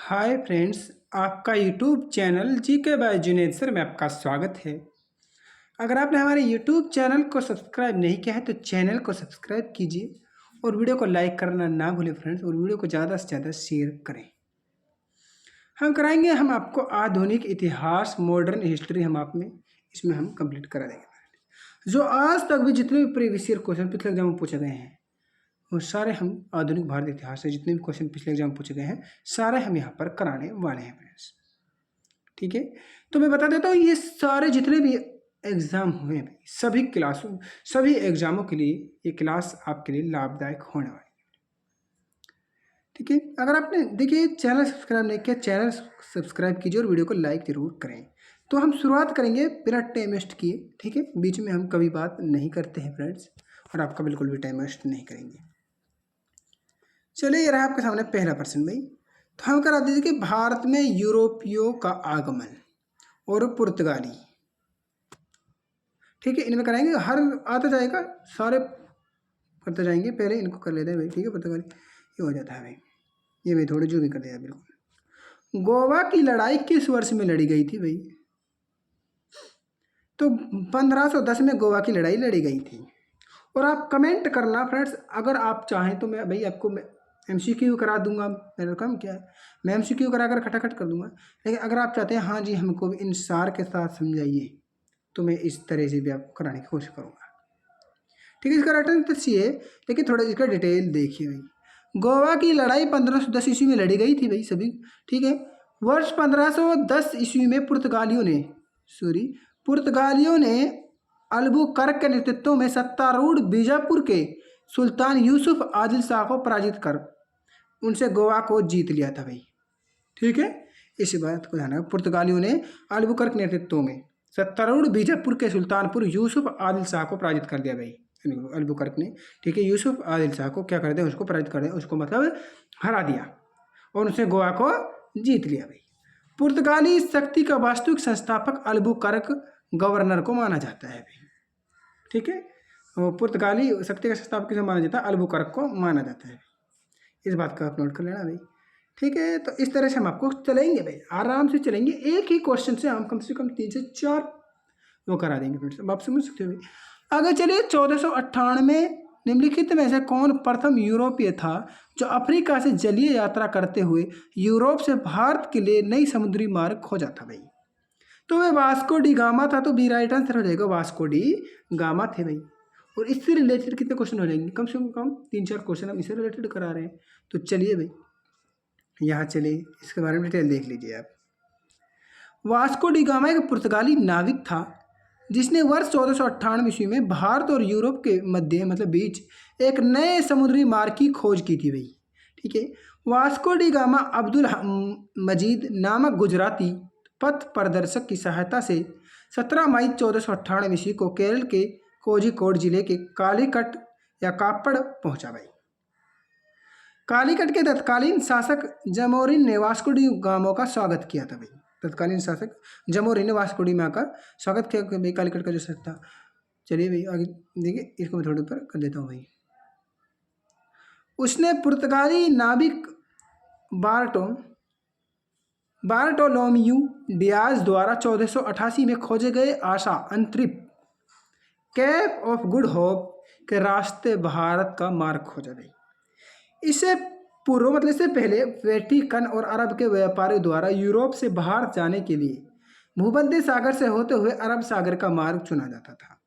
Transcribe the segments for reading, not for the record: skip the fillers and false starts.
Hi friends, आपका YouTube channel GK by Junaid sir में आपका स्वागत है। अगर आपने हमारे यूट्यूब चैनल को सब्सक्राइब नहीं किया है तो चैनल को सब्सक्राइब कीजिए और वीडियो को लाइक करना ना भूलें फ्रेंड्स, और वीडियो को ज़्यादा से ज़्यादा शेयर करें। हम आपको आधुनिक इतिहास, मॉडर्न हिस्ट्री इसमें हम कंप्लीट करा देंगे। जो आज तक भी जितने भी प्रीवियस ईयर क्वेश्चन पिछले एग्जाम में पूछे गए हैं वो सारे हम आधुनिक भारत इतिहास से जितने भी क्वेश्चन पिछले एग्जाम में पूछे गए हैं सारे हम यहाँ पर कराने वाले हैं फ्रेंड्स। ठीक है, तो मैं बता देता हूँ ये सारे जितने भी एग्जाम हुए हैं सभी एग्जामों के लिए ये क्लास आपके लिए लाभदायक होने वाली है। ठीक है, अगर आपने देखिए चैनल सब्सक्राइब नहीं किया, चैनल सब्सक्राइब कीजिए और वीडियो को लाइक जरूर करें। तो हम शुरुआत करेंगे बिना टाइम वेस्ट किए। ठीक है, बीच में हम कभी बात नहीं करते हैं फ्रेंड्स, और आपका बिल्कुल भी टाइम वेस्ट नहीं करेंगे। चलिए, ये रहा आपके सामने पहला प्रश्न भाई। तो हम करा दीजिए कि भारत में यूरोपियों का आगमन और पुर्तगाली। ठीक है, इनमें कराएंगे, हर आता जाएगा, सारे करते जाएंगे। पहले इनको कर लेते हैं भाई। ठीक है, पुर्तगाली ये हो जाता है भाई। ये भाई थोड़ी जो भी कर दिया बिल्कुल। गोवा की लड़ाई किस वर्ष में लड़ी गई थी भाई? तो 1510 में गोवा की लड़ाई लड़ी गई थी। और आप कमेंट करना फ्रेंड्स, अगर आप चाहें तो मैं भाई आपको MCQ करा दूंगा। मेरा काम क्या है, मैं MCQ करा कर खटाखट कर दूंगा। लेकिन अगर आप चाहते हैं हाँ जी हमको भी इन सार के साथ समझाइए, तो मैं इस तरह से भी आपको कराने की कोशिश करूँगा। ठीक है, इसका रटन तो सी है, लेकिन थोड़ा इसका डिटेल देखिए भाई। गोवा की लड़ाई 1510 ईस्वी में लड़ी गई थी भाई सभी। ठीक है, वर्ष 1510 ईस्वी में पुर्तगालियों ने अल्बुकर्क के नेतृत्व में सत्तारूढ़ बीजापुर के सुल्तान यूसुफ आदिल शाह को पराजित कर उनसे गोवा को जीत लिया था भाई। ठीक है, इस बात को ध्यान रखना। पुर्तगालियों ने अल्बुकर्क के नेतृत्व में सत्तारूढ़ बीजापुर के सुल्तानपुर यूसुफ आदिल शाह को पराजित कर दिया भाई, अल्बुकर्क ने। ठीक है, यूसुफ आदिल शाह को क्या कर दिया, उसको पराजित कर दिया, उसको मतलब हरा दिया और उसने गोवा को जीत लिया भाई। पुर्तगाली शक्ति का वास्तविक संस्थापक अल्बुकर्क गवर्नर को माना जाता है भाई। ठीक है, पुर्तगाली शक्ति का संस्थापक किसे माना जाता है? अल्बुकर्क को माना जाता है। इस बात का आप नोट कर लेना भाई। ठीक है, तो इस तरह से हम आपको चलेंगे भाई, आराम से चलेंगे। एक ही क्वेश्चन से हम कम 3 से 4 वो करा देंगे फ्रेंड्स। अब आप समझ सकते हो भाई। अगर चलिए, 1498 निम्नलिखित में से कौन प्रथम यूरोपीय था जो अफ्रीका से जलीय यात्रा करते हुए यूरोप से भारत के लिए नई समुद्री मार्ग खोजा था भाई? तो वह वास्को डी गामा था। तो बी राइट आंसर हो जाएगा, वास्को डी गामा थे भाई। और इससे रिलेटेड कितने क्वेश्चन हो जाएंगे? कम से कम 3-4 क्वेश्चन हम इससे रिलेटेड करा रहे हैं। तो चलिए भाई, यहाँ चलिए इसके बारे में डिटेल देख लीजिए आप। वास्को डी गामा एक पुर्तगाली नाविक था जिसने वर्ष 1498 ईस्वी में भारत और यूरोप के मध्य मतलब बीच एक नए समुद्री मार्ग की खोज की थी भाई। ठीक है, वास्को डी गामा अब्दुल मजीद नामक गुजराती पथ प्रदर्शक की सहायता से 17 मई 1498 ईस्वी को केरल के कोझिकोड जिले के कालीकट या कापड़ पहुंचा भाई। कालीकट के तत्कालीन शासक जमोरिन ने वास्को डी गामा का स्वागत किया था भाई। तत्कालीन शासक जमोरिन ने वास्को डी गामा का स्वागत किया भाई, कालीकट का जो शासक था। चलिए भाई आगे देखिए, इसको मैं थोड़े ऊपर कर देता हूँ भाई। उसने पुर्तगाली नाविक बार्टोलोम्यू डियाज द्वारा 1488 में खोजे गए आशा अंतरिप कैप ऑफ गुड होप के रास्ते भारत का मार्ग खोजा भाई। इससे पूर्व मतलब इससे पहले वेटिकन और अरब के व्यापारियों द्वारा यूरोप से भारत जाने के लिए भूमध्य सागर से होते हुए अरब सागर का मार्ग चुना जाता था।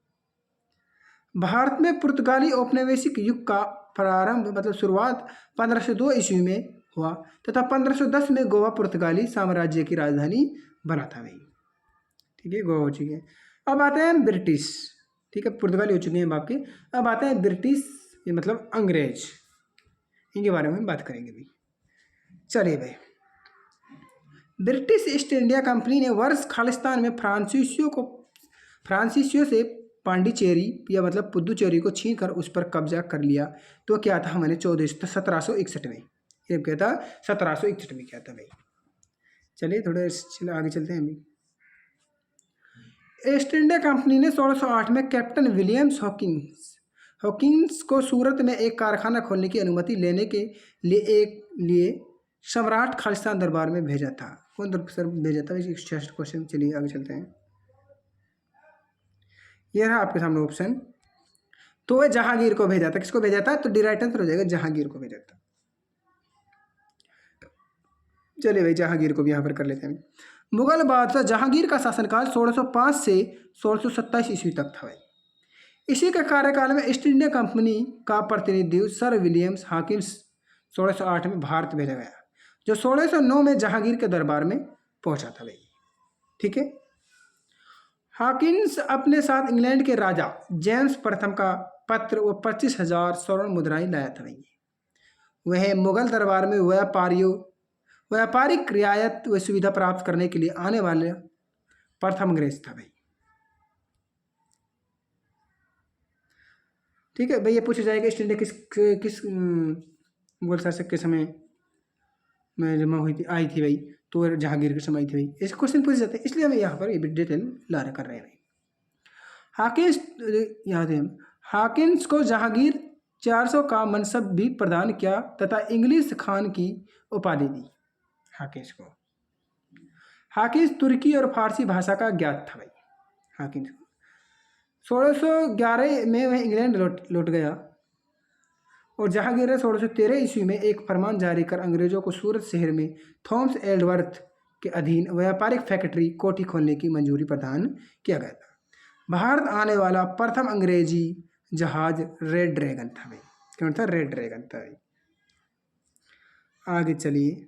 भारत में पुर्तगाली औपनिवेशिक युग का प्रारंभ मतलब शुरुआत 1502 ईस्वी में हुआ तथा 1510 में गोवा पुर्तगाली साम्राज्य की राजधानी बना था भाई। ठीक है, गोवा हो चुकी है। अब आते हैं ब्रिटिश। ठीक है, पुर्तगाली हो चुके हैं आपके। अब आते हैं ब्रिटिश, ये मतलब अंग्रेज, इनके बारे में बात करेंगे भाई। चलिए भाई, ब्रिटिश ईस्ट इंडिया कंपनी ने वर्ष खालिस्तान में फ्रांसीसियों से पांडिचेरी या मतलब पुदुचेरी को छीन कर उस पर कब्जा कर लिया। तो क्या था मैंने 1761 में, ये क्या था 1761 में क्या था भाई। चलिए थोड़ा आगे चलते हैं अभी। ईस्ट इंडिया कंपनी ने 1608 में कैप्टन विलियम्स हॉकिंस को सूरत में एक कारखाना खोलने की अनुमति लेने के लिए सम्राट खालिस्तान दरबार में भेजा था? कौन सर भेजा था? क्वेश्चन। चलिए आगे चलते हैं। ये रहा आपके सामने ऑप्शन। तो वह जहांगीर को भेजा था। किसको भेजा था? तो डी राइट आंसर हो जाएगा जहांगीर को भेजा था। चलिए भाई जहांगीर को भी यहाँ पर कर लेते हैं। मुगल बादशाह जहांगीर का शासनकाल 1605 से 1627 ईस्वी तक था भाई। इसी के कार्यकाल में ईस्ट इंडिया कंपनी का प्रतिनिधि सर विलियम्स हॉकिंस 1608 में भारत भेजा गया, जो 1609 में जहांगीर के दरबार में पहुंचा था भाई। ठीक है। हॉकिंस अपने साथ इंग्लैंड के राजा जेम्स प्रथम का पत्र व 25,000 स्वर्ण मुद्राएं लाया था भाई। वह मुगल दरबार में व्यापारिक रियायत व सुविधा प्राप्त करने के लिए आने वाले प्रथम अंग्रेज था भाई। ठीक है भाई। ये पूछा जाएगा ईस्ट इंडिया किस मुगल शासक के समय में जमा हुई थी, आई थी भाई? तो जहांगीर के समय आई थी भाई। ऐसे क्वेश्चन पूछे जाते हैं, इसलिए हमें यहाँ पर डिटेल ला कर रहे हैं भाई। हॉकिंस याद है, हॉकिंस को जहांगीर 400 का मनसब भी प्रदान किया तथा इंग्लिश खान की उपाधि दी हॉकिंस को। हॉकिंस तुर्की और फारसी भाषा का ज्ञात था भाई। हॉकिंस 1611 में वह इंग्लैंड लौट गया और जहांगीर ने 1613 ईस्वी में एक फरमान जारी कर अंग्रेजों को सूरत शहर में थॉमस एल्डवर्थ के अधीन व्यापारिक फैक्ट्री कोठी खोलने की मंजूरी प्रदान किया गया था। भारत आने वाला प्रथम अंग्रेजी जहाज रेड ड्रैगन था भाई। कौन था? रेड ड्रैगन था भाई। आगे चलिए।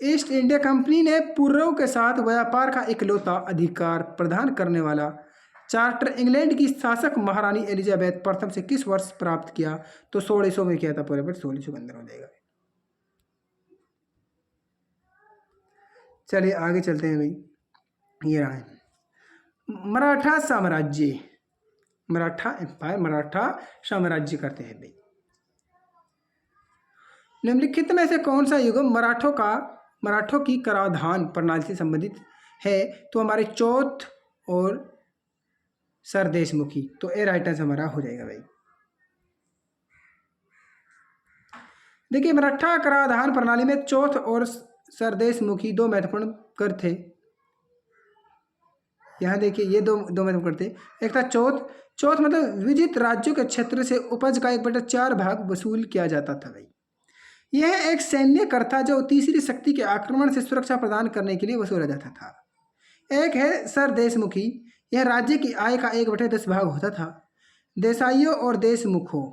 ईस्ट इंडिया कंपनी ने पूर्व के साथ व्यापार का इकलौता अधिकार प्रदान करने वाला चार्टर इंग्लैंड की शासक महारानी एलिजाबेथ प्रथम से किस वर्ष प्राप्त किया? तो 1600 में किया था। पूरे पर 1600 के अंदर हो जाएगा। चलिए आगे चलते हैं भाई। ये रहा है मराठा साम्राज्य, मराठा एम्पायर, मराठा साम्राज्य करते हैं भाई। निम्नलिखित में से कौन सा युग मराठों की कराधान प्रणाली से संबंधित है? तो हमारे चौथ और सरदेशमुखी। तो ए राइट आंसर हमारा हो जाएगा भाई। देखिए मराठा कराधान प्रणाली में चौथ और सरदेशमुखी दो महत्वपूर्ण कर थे। यहाँ देखिए ये दो महत्वपूर्ण कर थे। एक था चौथ मतलब विजित राज्यों के क्षेत्र से उपज का 1/4 भाग वसूल किया जाता था भाई। यह एक सैन्य कर था जो तीसरी शक्ति के आक्रमण से सुरक्षा प्रदान करने के लिए वसूला जाता था। एक है सरदेशमुखी, यह राज्य की आय का 1/10 भाग होता था। देसाइयों और देशमुखों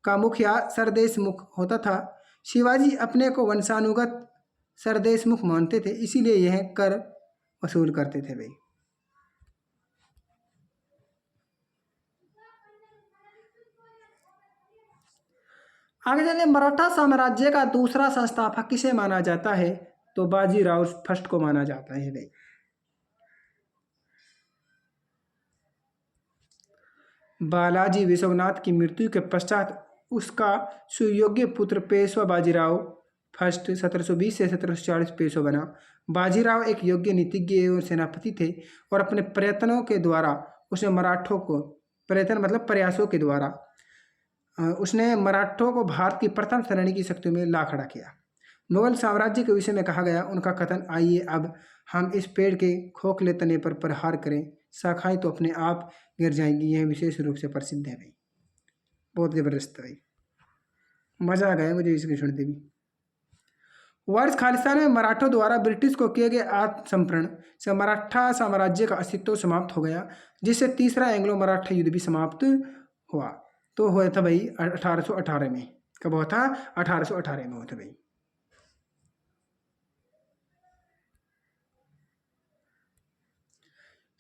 का मुखिया सरदेशमुख होता था। शिवाजी अपने को वंशानुगत सरदेशमुख मानते थे, इसीलिए यह कर वसूल करते थे भाई। आगे चलिए। मराठा साम्राज्य का दूसरा संस्थापक किसे माना जाता है? तो बाजीराव फर्स्ट को माना जाता है भाई। बालाजी विश्वनाथ की मृत्यु के पश्चात उसका सुयोग्य पुत्र पेशवा बाजीराव फर्स्ट 1720 से 1740 पेशवा बना। बाजीराव एक योग्य नीतिज्ञ एवं सेनापति थे और अपने प्रयत्नों के द्वारा उसने मराठों को प्रयासों के द्वारा उसने मराठों को भारत की प्रथम श्रेणी की शक्तियों में ला खड़ा किया। मुगल साम्राज्य के विषय में कहा गया उनका कथन, आइए अब हम इस पेड़ के खोखले तने पर प्रहार करें, शाखाएं तो अपने आप गिर जाएंगी। यह विशेष रूप से प्रसिद्ध है भाई। बहुत जबरदस्त भाई, मजा आ गया मुझे इसकी सुनते भी। वर्ष खालिस्तान में मराठों द्वारा ब्रिटिश को किए गए आत्मसमर्पण से मराठा साम्राज्य का अस्तित्व समाप्त हो गया, जिससे तीसरा एंग्लो मराठा युद्ध भी समाप्त हुआ। तो हुआ था भाई 1818 में। कब हुआ था? 1818 में हुआ था भाई।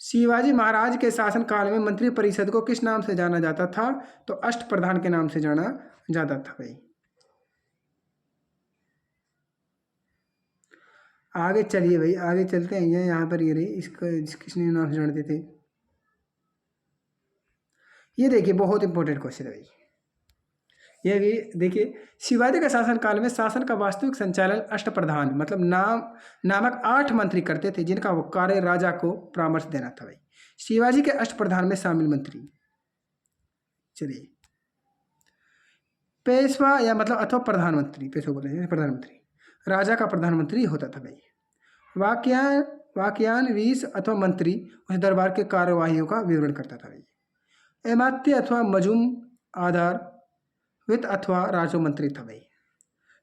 शिवाजी महाराज के शासनकाल में मंत्री परिषद को किस नाम से जाना जाता था? तो अष्टप्रधान के नाम से जाना जाता था भाई। आगे चलिए भाई, आगे चलते हैं। यहाँ पर ये रही, इसको किसने नाम से जानते थे? ये देखिए बहुत इंपॉर्टेंट क्वेश्चन है भाई। ये भी देखिए, शिवाजी के शासनकाल में शासन का वास्तविक संचालन अष्टप्रधान मतलब नामक 8 मंत्री करते थे, जिनका वो कार्य राजा को परामर्श देना था भाई। शिवाजी के अष्टप्रधान में शामिल मंत्री, चलिए पेशवा या मतलब अथवा प्रधानमंत्री, पेशवा बोलते हैं प्रधानमंत्री, राजा का प्रधानमंत्री होता था भाई। वाक्यान वाक्यान्वीस अथवा मंत्री उस दरबार के कार्यवाहियों का विवरण करता था भाई। अमात्य अथवा मजूम आधार वित्त अथवा राजस्व मंत्री था भाई।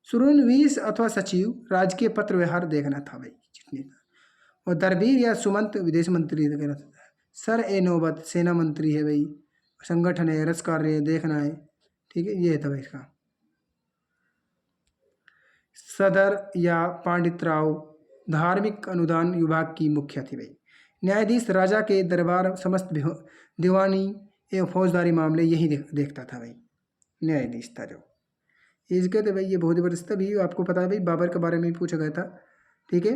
सुरुनवीस अथवा सचिव राजकीय पत्र व्यवहार देखना था भाई जितनी था। और दरबीर या सुमंत विदेश मंत्री वगैरह था। सर ए नौबत सेना मंत्री है भाई। संगठन है, रस कार्य देखना है, ठीक है, ये था भाई इसका। सदर या पंडित राव धार्मिक अनुदान विभाग की मुखिया थी भाई। न्यायाधीश राजा के दरबार समस्त दीवानी एवं फौजदारी मामले यही देखता था भाई, न्यायाधीश था जो। इसके तो भाई ये बहुत जबरदस्त था भी, आपको पता है भाई बाबर के बारे में भी पूछा गया था, ठीक है।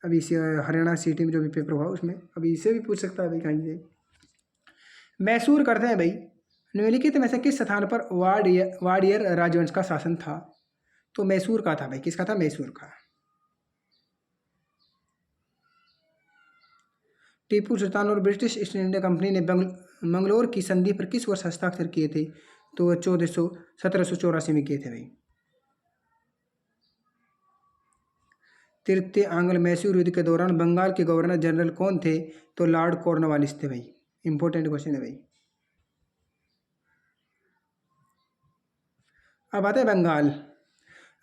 अभी इसे हरियाणा सिटी में जो भी पेपर हुआ उसमें अभी इसे भी पूछ सकता है भाई कहीं से। मैसूर करते हैं भाई, निम्नलिखित में से किस स्थान पर वाडियर राजवंश का शासन था? तो मैसूर का था भाई, किसका था? मैसूर का। टीपू सुल्तान और ब्रिटिश ईस्ट इंडिया कंपनी ने मंगलोर की संधि पर किस वर्ष हस्ताक्षर किए थे? तो 1784 में किए थे भाई। तृतीय आंग्ल मैसूर युद्ध के दौरान बंगाल के गवर्नर जनरल कौन थे? तो लॉर्ड कॉर्नवालिस थे भाई। इंपॉर्टेंट क्वेश्चन है भाई। अब आते हैं बंगाल।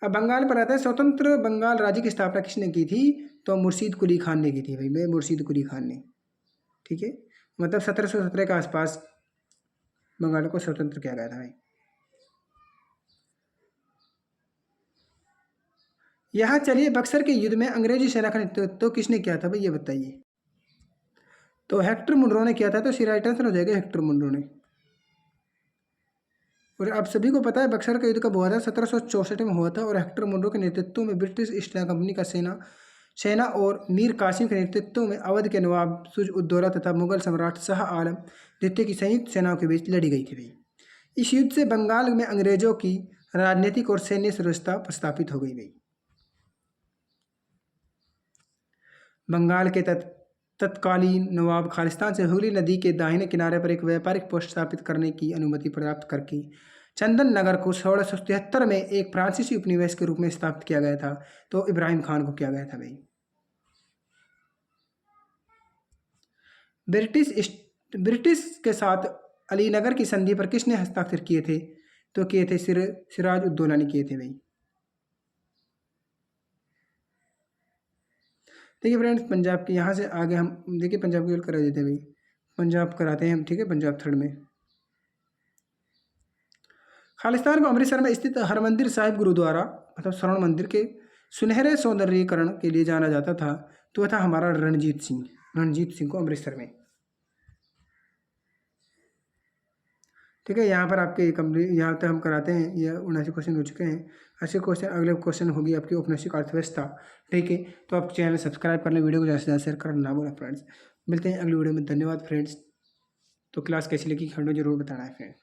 अब बंगाल पर आता है, स्वतंत्र बंगाल राज्य की स्थापना किसने की थी? तो मुर्शीद कुली खान ने की थी भाई, मुर्शीद कुली खान ने, ठीक है। मतलब 1717 के आसपास बंगाल को स्वतंत्र किया गया था भाई। यहाँ चलिए, बक्सर के युद्ध में अंग्रेजी सेना का नेतृत्व किसने किया था भाई, ये बताइए। तो हेक्टर मुनरो ने किया था। तो सी राइट आंसर हो जाएगा हेक्टर मुनरो ने। और आप सभी को पता है बक्सर का युद्ध कब हुआ था? 1764 में हुआ था। और हेक्टर मुनरो के नेतृत्व में ब्रिटिश ईस्ट इंडिया कंपनी का सेना और मीर कासिम के नेतृत्व में अवध के नवाब सुज उद्दौला तथा मुगल सम्राट शाह आलम द्वितीय की संयुक्त सेनाओं के बीच लड़ी गई थी भाई। इस युद्ध से बंगाल में अंग्रेजों की राजनीतिक और सैन्य सुरक्षा प्रस्थापित हो गई भाई। बंगाल के तत्कालीन नवाब खालिस्तान से हुगली नदी के दाहिने किनारे पर एक व्यापारिक पोस्ट स्थापित करने की अनुमति प्राप्त करके चंदन नगर को 1673 में एक फ्रांसीसी उपनिवेश के रूप में स्थापित किया गया था। तो इब्राहिम खान को किया गया था भाई। ब्रिटिश के साथ अलीनगर की संधि पर किसने हस्ताक्षर किए थे? तो किए थे सिराज उद्दौला ने किए थे भाई। देखिए फ्रेंड्स, पंजाब के यहाँ से आगे हम देखिए पंजाब की करा देते हैं भाई, पंजाब कराते हैं हम, ठीक है। पंजाब थर्ड में खालिस्तान को अमृतसर में स्थित हरमंदिर साहिब गुरुद्वारा मतलब स्वर्ण मंदिर के सुनहरे सौंदर्यीकरण के लिए जाना जाता था। तो वह था हमारा रणजीत सिंह को अमृतसर में, ठीक है। यहाँ पर आपके कंप्लीट यहाँ तक हम कराते हैं। ये 79 क्वेश्चन हो चुके हैं। ऐसे क्वेश्चन अगले क्वेश्चन होगी आपकी औपनिवेशिक अर्थव्यवस्था, ठीक है। तो आप चैनल सब्सक्राइब कर लें, वीडियो को ज़्यादा से ज़्यादा शेयर करना ना भूलें फ्रेंड्स। मिलते हैं अगली वीडियो में, धन्यवाद फ्रेंड्स। तो क्लास कैसी लगी हमें जरूर बताना है फ्रेंड्स।